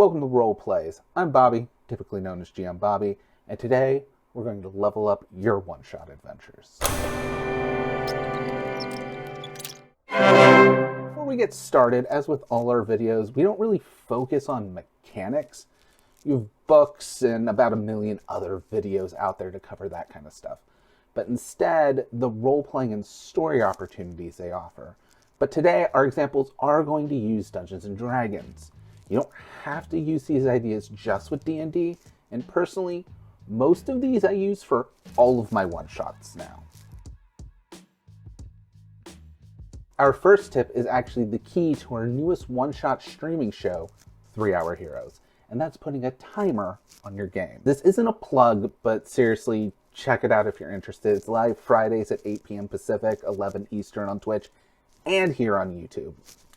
Welcome to Role Plays. I'm Bobby, typically known as GM Bobby, and today we're going to level up your one-shot adventures. Before we get started, as with all our videos, we don't really focus on mechanics. You have books and about 1 million other videos out there to cover that kind of stuff. But instead, the role-playing and story opportunities they offer. But today, our examples are going to use Dungeons & Dragons. You don't have to use these ideas just with D&D, and personally, most of these I use for all of my one-shots now. Our first tip is actually the key to our newest one-shot streaming show, 3 Hour Heroes, and that's putting a timer on your game. This isn't a plug, but seriously, check it out if you're interested. It's live Fridays at 8 p.m. Pacific, 11 Eastern on Twitch, and here on YouTube.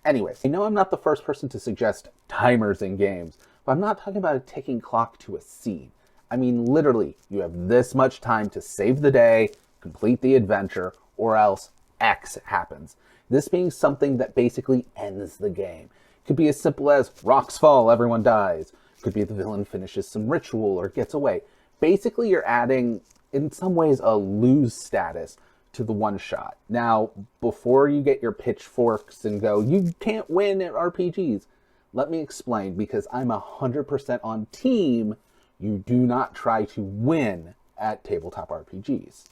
Anyways, I know I'm not the first person to suggest timers in games, but I'm not talking about a ticking clock to a scene. I mean, literally, you have this much time to save the day, complete the adventure, or else X happens. This being something that basically ends the game. It could be as simple as rocks fall, everyone dies. It could be the villain finishes some ritual or gets away. Basically, you're adding, in some ways, a lose status to the one shot. Now, before you get your pitchforks and go, you can't win at RPGs, let me explain, because I'm 100% on team, you do not try to win at tabletop RPGs.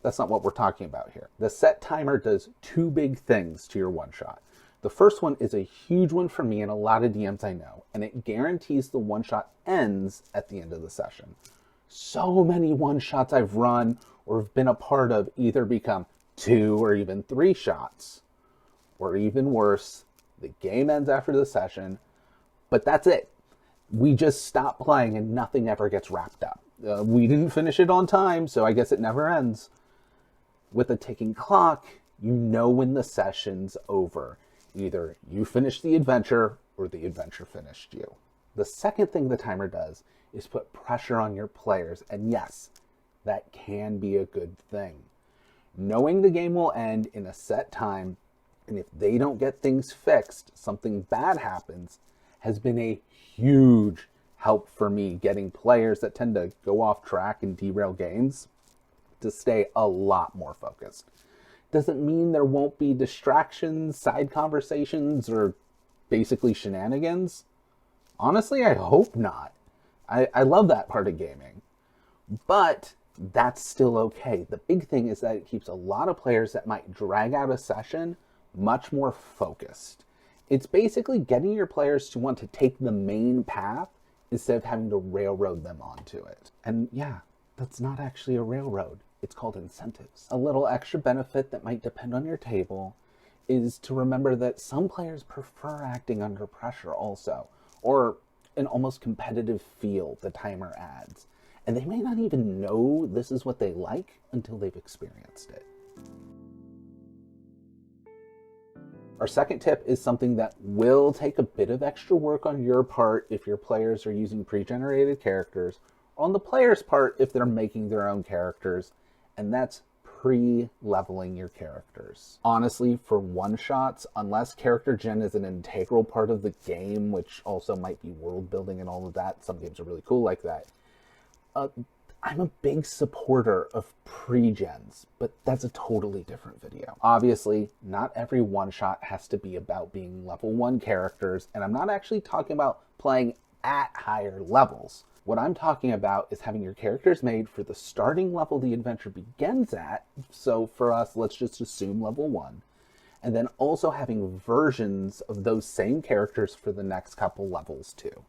That's not what we're talking about here. The set timer does two big things to your one shot. The first one is a huge one for me and a lot of DMs I know, and it guarantees the one shot ends at the end of the session. So many one shots I've run or have been a part of either become 2 or even 3 shots, or even worse, the game ends after the session, but that's it. We just stop playing and nothing ever gets wrapped up. We didn't finish it on time, so I guess it never ends. With a ticking clock, you know when the session's over. Either you finished the adventure or the adventure finished you. The second thing the timer does is put pressure on your players, and yes, that can be a good thing. Knowing the game will end in a set time, and if they don't get things fixed, something bad happens, has been a huge help for me getting players that tend to go off track and derail games to stay a lot more focused. Doesn't mean there won't be distractions, side conversations, or basically shenanigans. Honestly, I hope not. I love that part of gaming. But that's still okay. The big thing is that it keeps a lot of players that might drag out a session much more focused. It's basically getting your players to want to take the main path instead of having to railroad them onto it. And yeah, that's not actually a railroad. It's called incentives. A little extra benefit that might depend on your table is to remember that some players prefer acting under pressure also, or an almost competitive feel the timer adds. And they may not even know this is what they like until they've experienced it. Our second tip is something that will take a bit of extra work on your part if your players are using pre-generated characters, or on the player's part if they're making their own characters, and that's pre-leveling your characters. Honestly, for one-shots, unless character gen is an integral part of the game, which also might be world building and all of that, some games are really cool like that, I'm a big supporter of pre-gens, but that's a totally different video. Obviously, not every one-shot has to be about being level 1 characters, and I'm not actually talking about playing at higher levels. What I'm talking about is having your characters made for the starting level the adventure begins at, so for us, let's just assume level 1, and then also having versions of those same characters for the next couple levels too.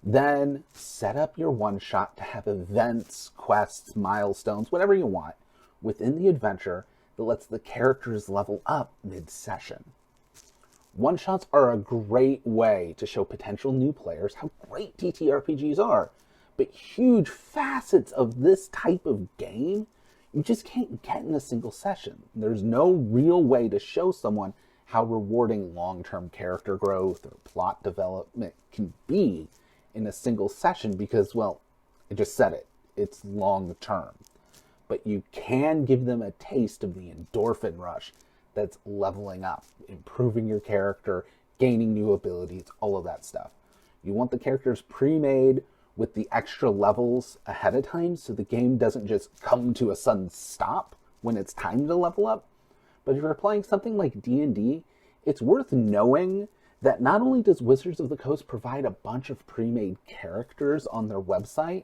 Then set up your one-shot to have events, quests, milestones, whatever you want, within the adventure that lets the characters level up mid-session. One-shots are a great way to show potential new players how great ttrpgs are, but huge facets of this type of game you just can't get in a single session. There's no real way to show someone how rewarding long-term character growth or plot development can be in a single session because, well, I just said it, it's long-term. But you can give them a taste of the endorphin rush that's leveling up, improving your character, gaining new abilities, all of that stuff. You want the characters pre-made with the extra levels ahead of time so the game doesn't just come to a sudden stop when it's time to level up. But if you're playing something like D&D, it's worth knowing that not only does Wizards of the Coast provide a bunch of pre-made characters on their website,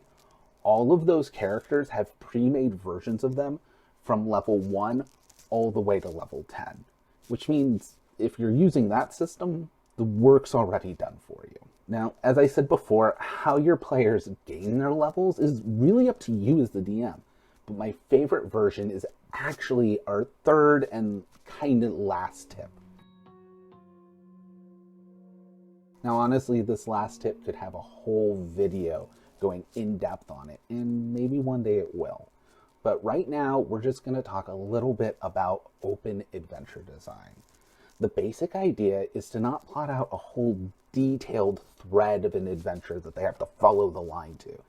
all of those characters have pre-made versions of them from level 1 all the way to level 10. Which means if you're using that system, the work's already done for you. Now, as I said before, how your players gain their levels is really up to you as the DM. But my favorite version is actually our third and kind of last tip. Now, honestly, this last tip could have a whole video going in depth on it, and maybe one day it will. But right now, we're just going to talk a little bit about open adventure design. The basic idea is to not plot out a whole detailed thread of an adventure that they have to follow the line to.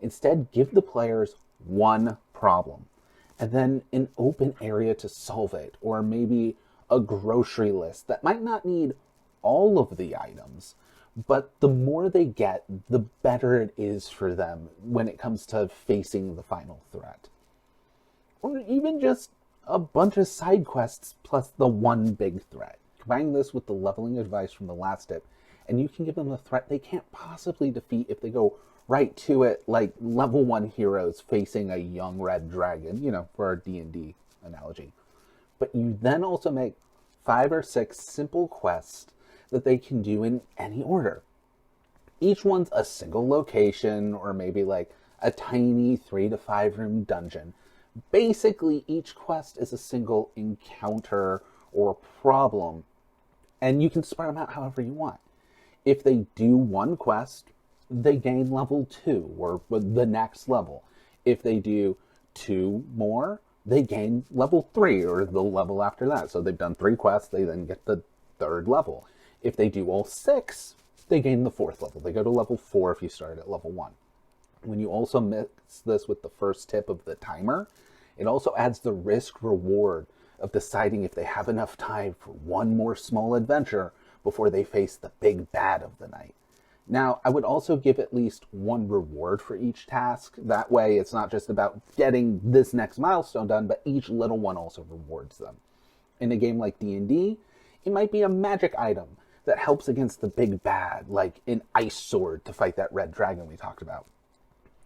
Instead, give the players one problem, and then an open area to solve it, or maybe a grocery list that might not need all of the items, but the more they get, the better it is for them when it comes to facing the final threat. Or even just a bunch of side quests plus the one big threat. Combine this with the leveling advice from the last tip, and you can give them a threat they can't possibly defeat if they go right to it, like level 1 heroes facing a young red dragon, for our D&D analogy. But you then also make 5 or 6 simple quests that they can do in any order. Each one's a single location, or maybe like a tiny 3 to 5 room dungeon. Basically, each quest is a single encounter or problem, and you can spread them out however you want. If they do one quest, they gain level 2, or the next level. If they do 2 more, they gain level 3, or the level after that. So they've done 3 quests, they then get the 3rd level. If they do all 6, they gain the 4th level. They go to level 4 if you start at level 1. When you also mix this with the first tip of the timer, it also adds the risk-reward of deciding if they have enough time for one more small adventure before they face the big bad of the night. Now, I would also give at least one reward for each task. That way, it's not just about getting this next milestone done, but each little one also rewards them. In a game like D&D, it might be a magic item that helps against the big bad, like an ice sword to fight that red dragon we talked about.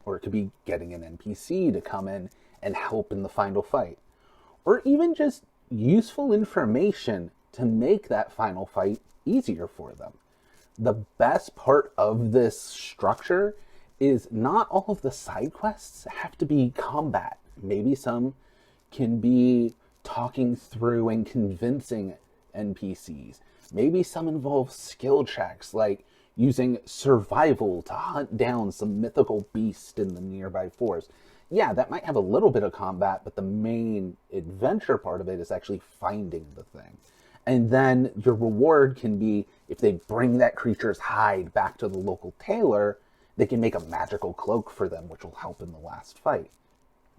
Or it could be getting an NPC to come in and help in the final fight. Or even just useful information to make that final fight easier for them. The best part of this structure is not all of the side quests have to be combat. Maybe some can be talking through and convincing NPCs. Maybe some involve skill checks, like using survival to hunt down some mythical beast in the nearby forest. Yeah, that might have a little bit of combat, but the main adventure part of it is actually finding the thing. And then your reward can be, if they bring that creature's hide back to the local tailor, they can make a magical cloak for them, which will help in the last fight.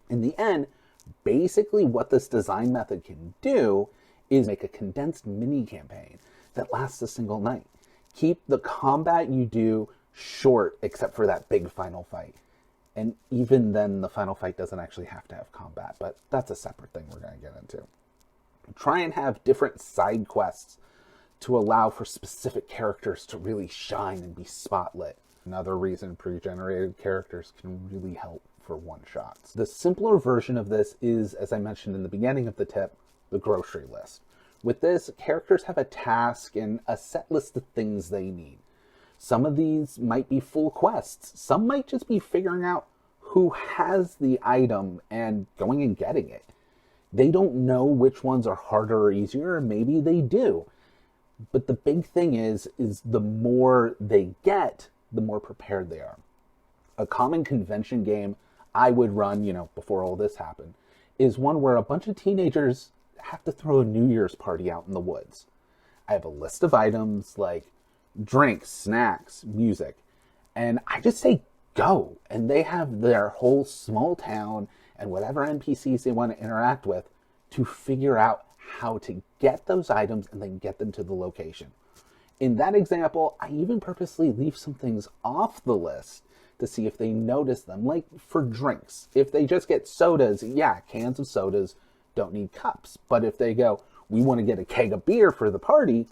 In the end, basically what this design method can do is make a condensed mini campaign that lasts a single night. Keep the combat you do short, except for that big final fight. And even then, the final fight doesn't actually have to have combat, but that's a separate thing we're going to get into. Try and have different side quests to allow for specific characters to really shine and be spotlit. Another reason pre-generated characters can really help for one-shots. The simpler version of this is, as I mentioned in the beginning of the tip, the grocery list. With this, characters have a task and a set list of things they need. Some of these might be full quests. Some might just be figuring out who has the item and going and getting it. They don't know which ones are harder or easier, or maybe they do. But the big thing is the more they get, the more prepared they are. A common convention game I would run, before all this happened, is one where a bunch of teenagers have to throw a New Year's party out in the woods. I have a list of items like drinks, snacks, music, and I just say go. And they have their whole small town and whatever NPCs they want to interact with to figure out how to get those items and then get them to the location. In that example, I even purposely leave some things off the list to see if they notice them, like for drinks. If they just get sodas, yeah, cans of sodas don't need cups. But if they go, we want to get a keg of beer for the party,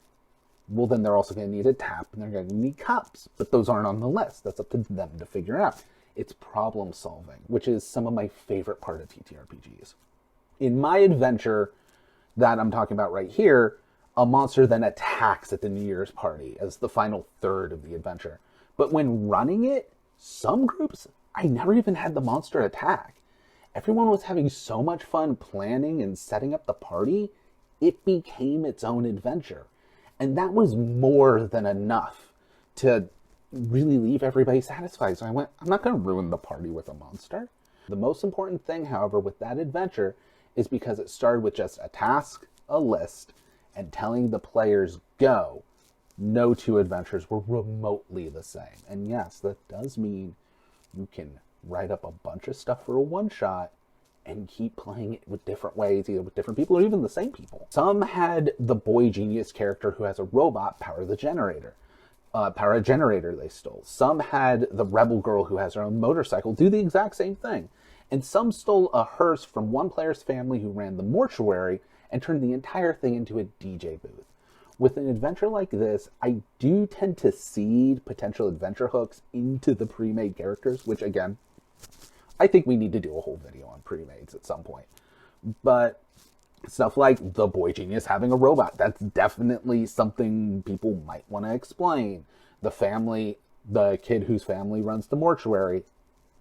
well, then they're also going to need a tap and they're going to need cups. But those aren't on the list. That's up to them to figure out. It's problem solving, which is some of my favorite part of TTRPGs. In my adventure that I'm talking about right here, a monster then attacks at the New Year's party as the final third of the adventure. But when running it, some groups, I never even had the monster attack. Everyone was having so much fun planning and setting up the party, it became its own adventure. And that was more than enough to really leave everybody satisfied. So I went, I'm not going to ruin the party with a monster. The most important thing, however, with that adventure is because it started with just a task, a list, and telling the players go. No two adventures were remotely the same. And yes, that does mean you can write up a bunch of stuff for a one-shot and keep playing it with different ways, either with different people or even the same people. Some had the boy genius character who has a robot power a generator they stole. Some had the rebel girl who has her own motorcycle do the exact same thing. And some stole a hearse from one player's family who ran the mortuary and turned the entire thing into a DJ booth. With an adventure like this, I do tend to seed potential adventure hooks into the pre-made characters, which again, I think we need to do a whole video on pre-mades at some point. But stuff like the boy genius having a robot, that's definitely something people might want to explain. The kid whose family runs the mortuary,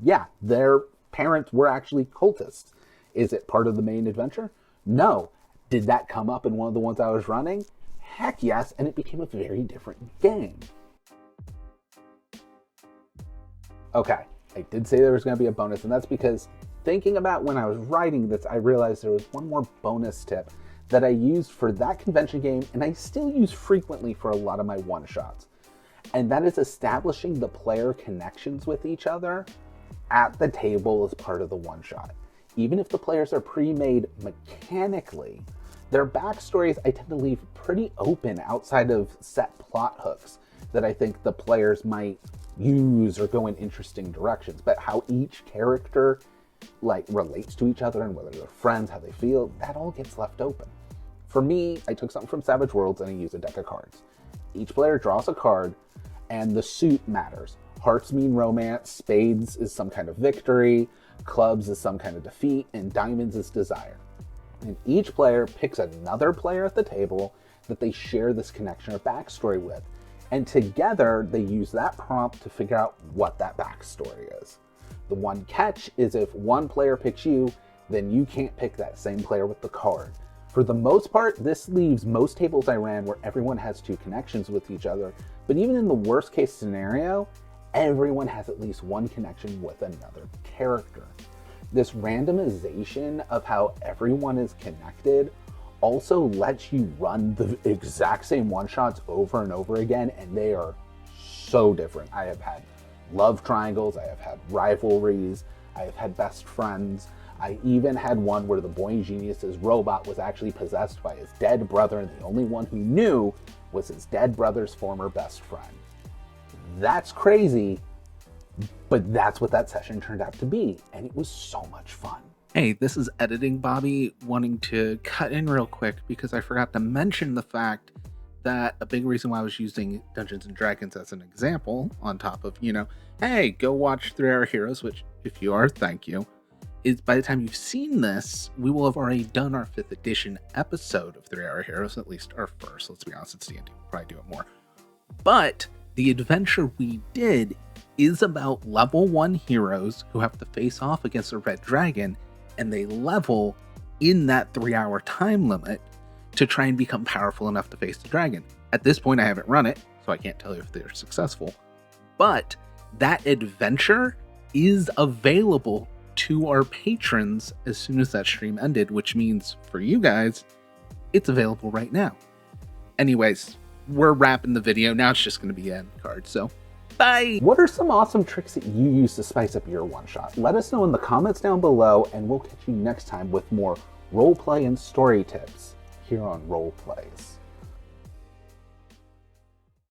yeah, their parents were actually cultists. Is it part of the main adventure? No. Did that come up in one of the ones I was running? Heck yes, and it became a very different game. Okay, I did say there was going to be a bonus, and that's because thinking about when I was writing this, I realized there was one more bonus tip that I used for that convention game, and I still use frequently for a lot of my one-shots. And that is establishing the player connections with each other at the table as part of the one-shot. Even if the players are pre-made mechanically, their backstories I tend to leave pretty open outside of set plot hooks that I think the players might use or go in interesting directions. But how each character relates to each other and whether they're friends, how they feel, that all gets left open. For me, I took something from Savage Worlds and I used a deck of cards. Each player draws a card and the suit matters. Hearts mean romance, spades is some kind of victory, clubs is some kind of defeat, and diamonds is desire. And each player picks another player at the table that they share this connection or backstory with. And together, they use that prompt to figure out what that backstory is. The one catch is if one player picks you, then you can't pick that same player with the card. For the most part, this leaves most tables I ran where everyone has two connections with each other. But even in the worst case scenario, everyone has at least one connection with another character. This randomization of how everyone is connected also lets you run the exact same one-shots over and over again, and they are so different. I have had love triangles, I have had rivalries, I have had best friends. I even had one where the boy genius's robot was actually possessed by his dead brother, and the only one who knew was his dead brother's former best friend. That's crazy, but that's what that session turned out to be, and it was so much fun. Hey, this is Editing Bobby wanting to cut in real quick because I forgot to mention the fact that a big reason why I was using Dungeons & Dragons as an example on top of, hey, go watch 3 Hour Heroes, which if you are, thank you, is by the time you've seen this, we will have already done our 5th edition episode of 3 Hour Heroes, at least our first. Let's be honest, it's D&D. We'll probably do it more. But the adventure we did is about level 1 heroes who have to face off against a red dragon, and they level in that 3-hour time limit to try and become powerful enough to face the dragon. At this point, I haven't run it, so I can't tell you if they're successful. But that adventure is available to our patrons as soon as that stream ended, which means for you guys, it's available right now. Anyways, we're wrapping the video. Now it's just going to be end card, so bye! What are some awesome tricks that you use to spice up your one-shot? Let us know in the comments down below, and we'll catch you next time with more roleplay and story tips here on Role Plays.